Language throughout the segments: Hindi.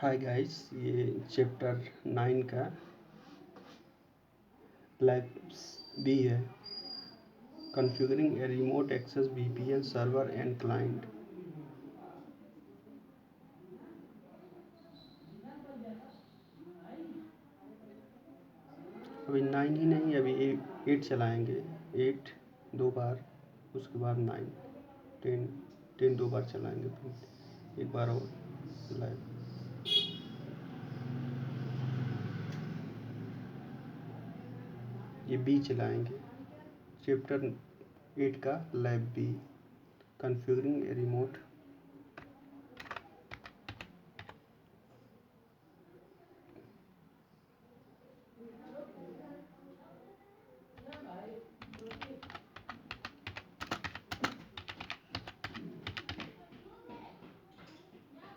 हाय गाइस, ये चैप्टर 9 का लैब्स बी है। Configuring a remote access VPN server and client. अभी 9 ही नहीं, अभी 8 चलाएंगे। 8 2 बार, उसके बाद 9 10 10 2 बार चलाएंगे, फिर एक बार और लाइव। ये बी चलाएंगे, चैप्टर 8 का lab B, configuring a remote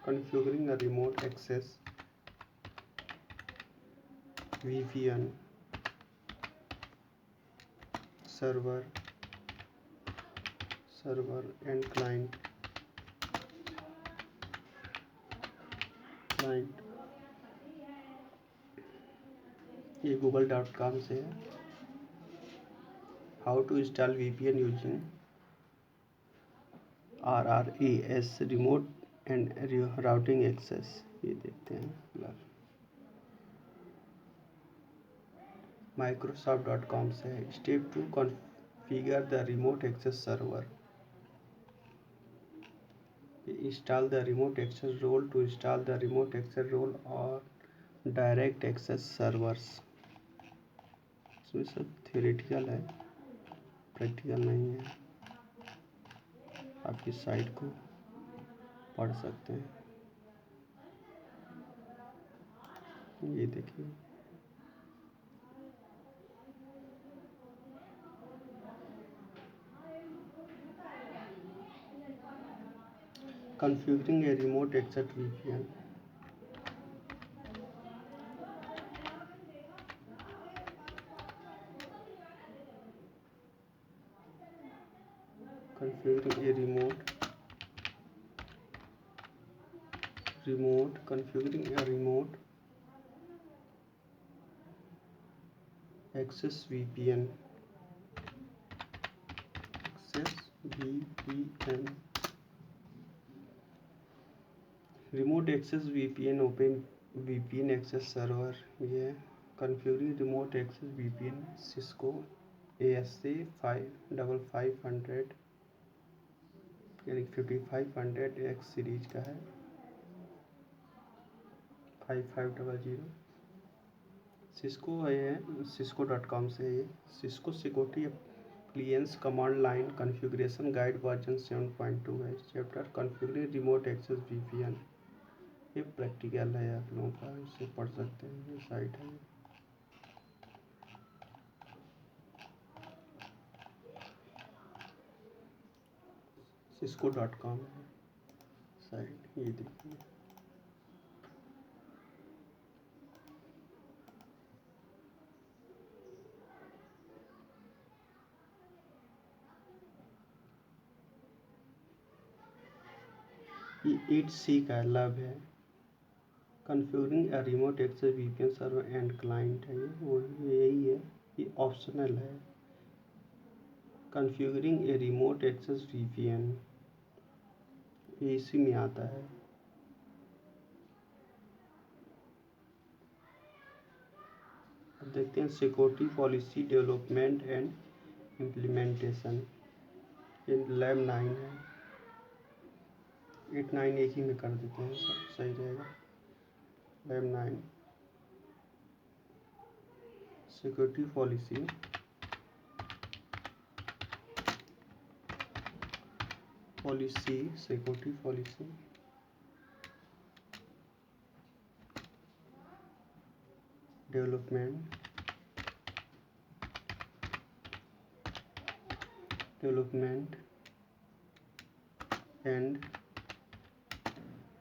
configuring a remote access VPN server and client ये google.com से है। How to install VPN using RRAS remote and routing access, ये देखते हैं। microsoft.com से है। Step 2, configure the remote access server. Install the remote access role to install the remote access role और डायरेक्ट एक्सेस सर्वर्स। इसमें सब थियोरेटिकल है, प्रैक्टिकल नहीं है। आप इस साइट को पढ़ सकते हैं। ये देखिए, configuring a remote access VPN। configuring a configuring a remote access VPN remote access VPN open VPN access server. ये configuring remote access VPN Cisco ASA 5500 यानी 5500X सीरीज का है। 5500 सिस्को है, cisco.com से है। ये Cisco security appliance command line configuration guide version 7.2 है। Chapter configuring remote access VPN, ये प्रैक्टिकल है, आप लोगों का, इसे पढ़ सकते हैं। ये साइट है, cisco.com है साइट, ये देखिए। ये 8C का लैब है। Configuring a remote access VPN server and client है। ये वो यही है, ये ऑप्शनल है। Configuring a remote access VPN, ये इसी में आता है। अब देखते हैं security policy development and implementation. ये लैब 9 है। 8 9 एक ही में कर देते हैं, सब सही रहेगा। Lab 9 security policy security policy development and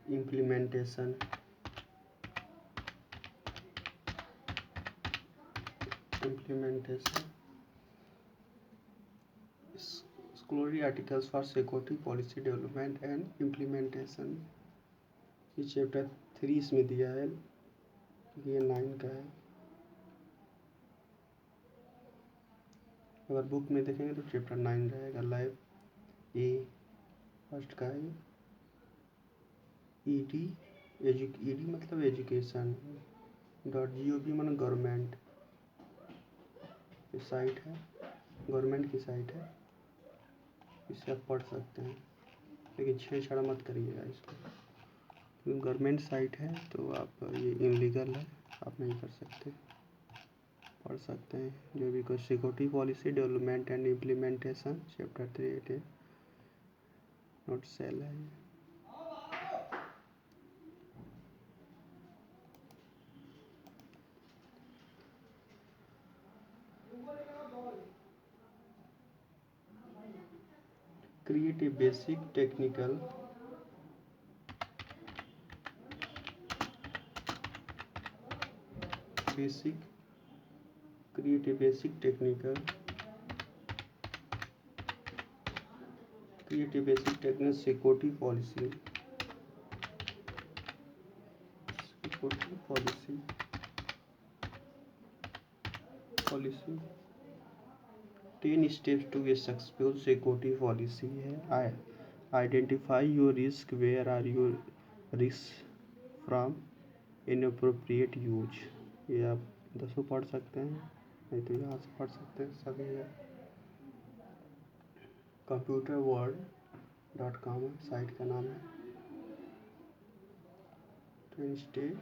implementation. Scholarly articles for security policy development and implementation। ये चैप्टर 3 इसमें दिया है, ये 9 का है। अगर बुक में देखेंगे तो चैप्टर 9 रहेगा। लाइव ए फर्स्ट का है। ईडी ईडी मतलब एजुकेशन .gov मतलब गवर्नमेंट साइट है, गवर्नमेंट की साइट है, इसे आप पढ़ सकते हैं, लेकिन छेड़छाड़ मत करिएगा इसको, क्योंकि गवर्नमेंट साइट है तो आप ये इनलीगल है, आप नहीं कर सकते। पढ़ सकते हैं जो भी कुछ security policy development and implementation chapter 3 note सेल है। Create a basic technical create a basic technical security policy policy 10 steps to a successful security policy है। Identify your risk, where are your risks from inappropriate use। ये आप 10 पढ़ सकते हैं, नहीं तो यहाँ से पढ़ सकते हैं सभी है। computerworld.com साइट का नाम है। 10 steps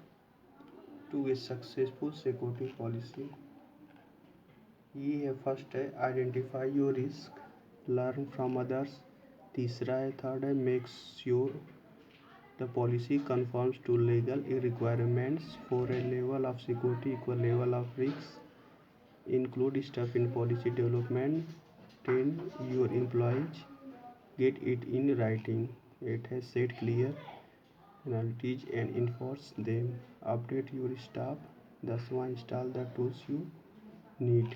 to a successful security policy। ये है फर्स्ट है identify your risk, learn from others. तीसरा है थर्ड है make sure the policy conforms to legal requirements for a level of security equal level of risk include step in policy development. 10 your employees get it in writing. 8 है set clear penalties and enforce them। Update your staff। 10वां install the tools you need.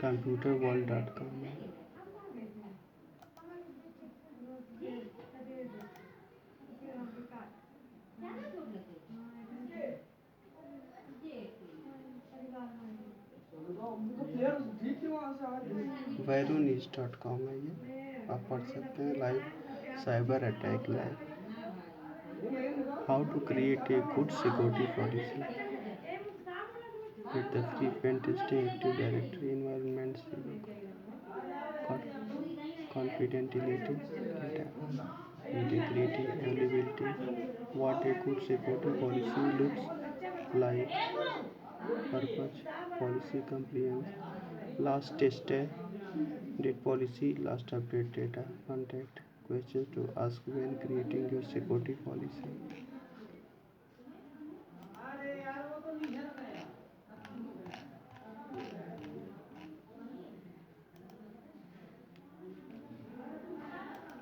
computerworld.com veronews.com है, ये आप पढ़ सकते हैं। Live cyber attack live how to create a good security policy with the free pen testing active directory environment confidentiality data integrity availability what a good security policy looks like purpose policy compliance last test date policy last update data contact questions to ask when creating your security policy।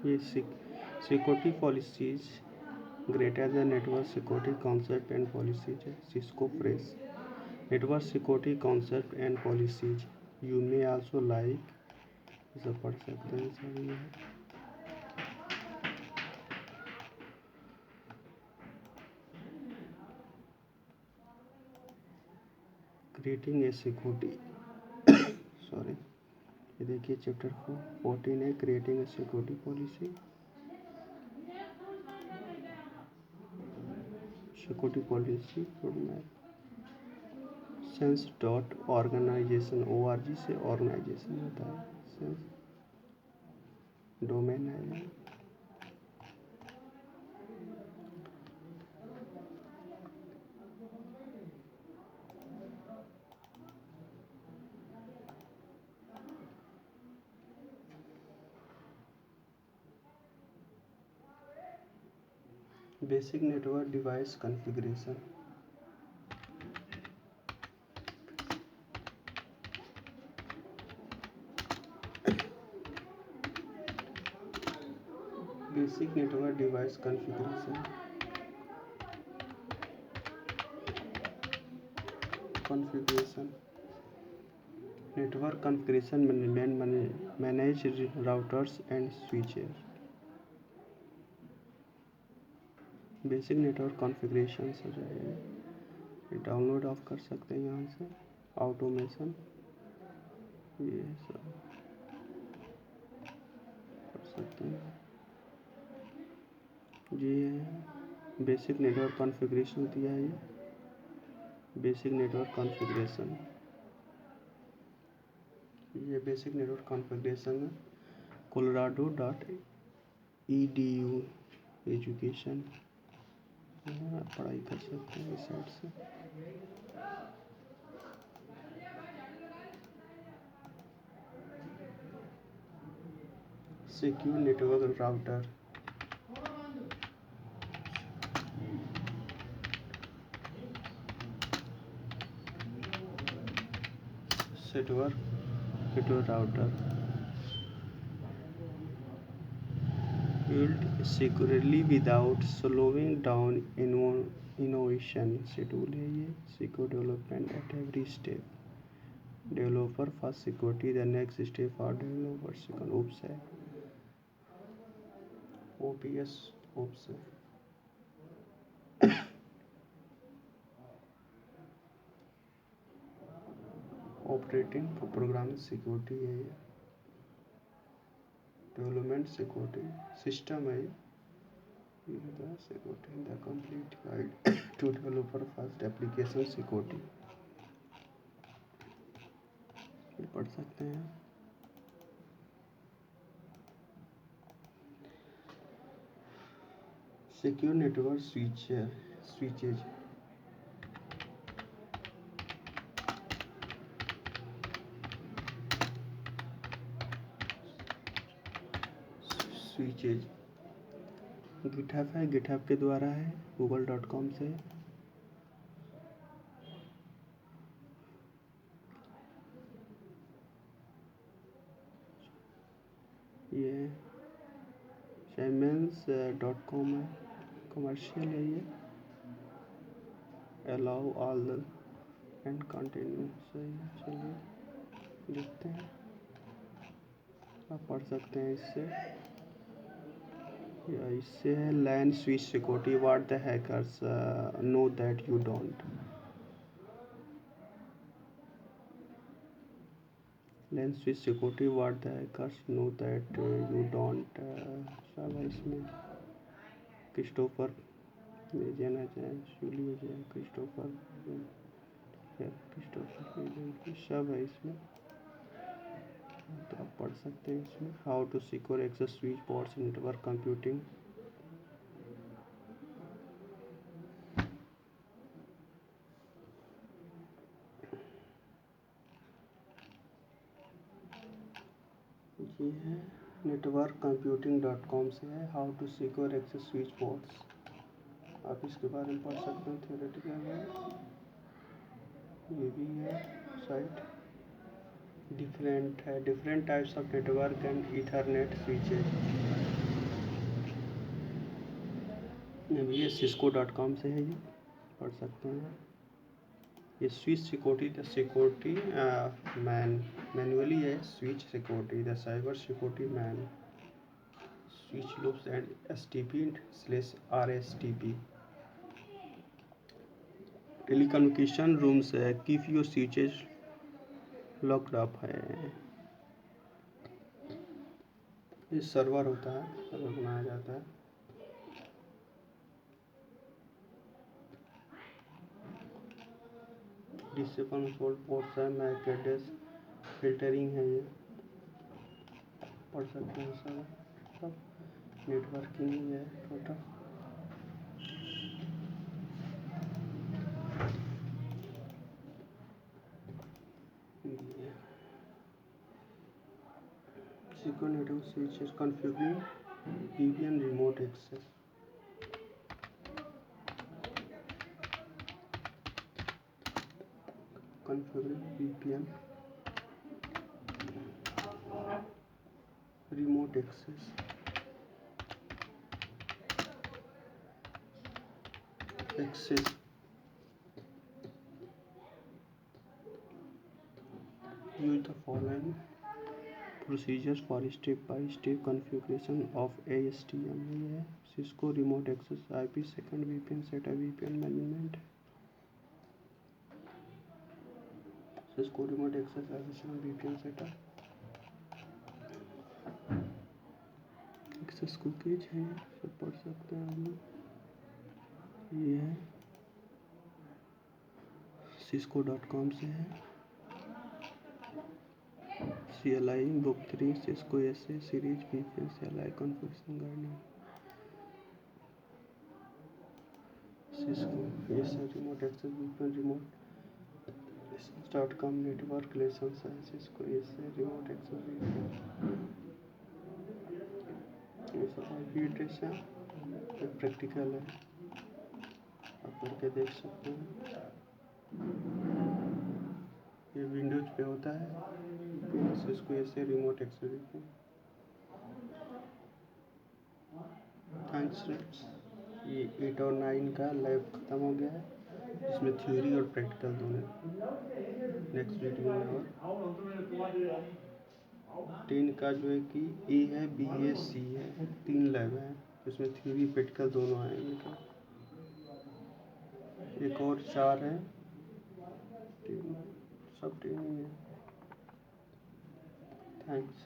ये security policies greater than network security concept and policies है। Cisco press network security concept and policies you may also like, इसे पढ़ सकते हैं सभी है। क्रिएटिंग ए सिक्योरिटी सॉरी ये देखिए चैप्टर 14 है creating a security policy. Security policy SANS dot organisation ORG से ऑर्गेनाइजेशन होता है। सेंस डोमेन है। Basic network device configuration basic network device configuration network configuration manage routers and switches basic network configuration से जो है ये डाउनलोड ऑफ कर सकते हैं यहाँ से। ऑटोमेशन ये सब कर सकते हैं। ये बेसिक नेटवर्क कॉन्फ़िगरेशन दिया है, ये बेसिक नेटवर्क कॉन्फ़िगरेशन, ये बेसिक नेटवर्क कॉन्फ़िगरेशन है। colorado.edu एजुकेशन पढ़ाई कर सकते हैं इस साइट से। Secure network router, network router built securely without slowing down innovation। Schedule है ये, secure development at every step, developer first security, the next step for developer second OPS है, OPS OPS है। ऑपरेटिंग प्रोग्रामिंग सिक्योरिटी है ये, डेवलपमेंट सिक्योरिटी सिस्टम है ये, security the complete guide to developer first application security पढ़ सकते हैं। सिक्योर नेटवर्क स्विचेज, गिटहब है, गिटहब के द्वारा है, google.com से। ये Siemens.com है, कमर्शियल है ये। अलाउ ऑल एंड कंटिन्यू, सही है। चलिए देखते हैं, आप पढ़ सकते हैं इससे। या इससे है LAN switch security, what the hackers know that you don't. LAN switch security, what the hackers know that you don't. सब है इसमें। क्रिस्टोफर जाना चाहे, जूलियो जाए, क्रिस्टोफर सब है इसमें, तो आप पढ़ सकते हैं इसमें। How to secure access switch boards network computing. ये है networkcomputing.com से है, how to secure access switch boards. आप इसके बारे में पढ़ सकते हैं, थियोरेटिकल है। ये भी है site, different types of network and Ethernet switches. ये cisco.com से है, ये पढ़ सकते हैं। ये स्विच सिक्योरिटी मैनुअली है, switch security the cyber security man, switch loops and STP/RSTP। Telecommunication rooms है, keep your switches locked up है। ये सर्वर होता है, सर्वर बनाया जाता है। डिसेबल पोर्ट्स है, मैक एड्रेस फिल्टरिंग है, ये पढ़ सकते हैं। सब नेटवर्किंग ही है total. Secure network switches configuring VPN remote access. configuring VPN remote access, use the following procedures for step by step configuration of ASTM ये है। Cisco remote access IP second VPN setup VPN management. Cisco remote access IP second VPN setup access cookies है, सब पढ़ सकते हैं आप लोग। ये है cisco.com से है। CLI book 3 Cisco SA series VPN CLI configuration guide. Cisco ये sir remote access VPN remote .com network lessons है। सिस्को ये से रिमोट एक्सेस VPN ये सब IP एड्रेस है। ये प्रैक्टिकल है, आप करके देख सकते हैं। ये विंडोज पे होता है। सिस्को ये से remote access VPN। Thanks friends. ये 8 और 9 का लैब ख़त्म हो गया है, इसमें थ्योरी और प्रैक्टिकल दोनों। नेक्स्ट वीडियो में और 10 का जो है कि A है B है C है, 3 लैब हैं, इसमें थ्योरी प्रैक्टिकल दोनों आएंगे। एक और 4 है, सब 10 ही है। थैंक्स।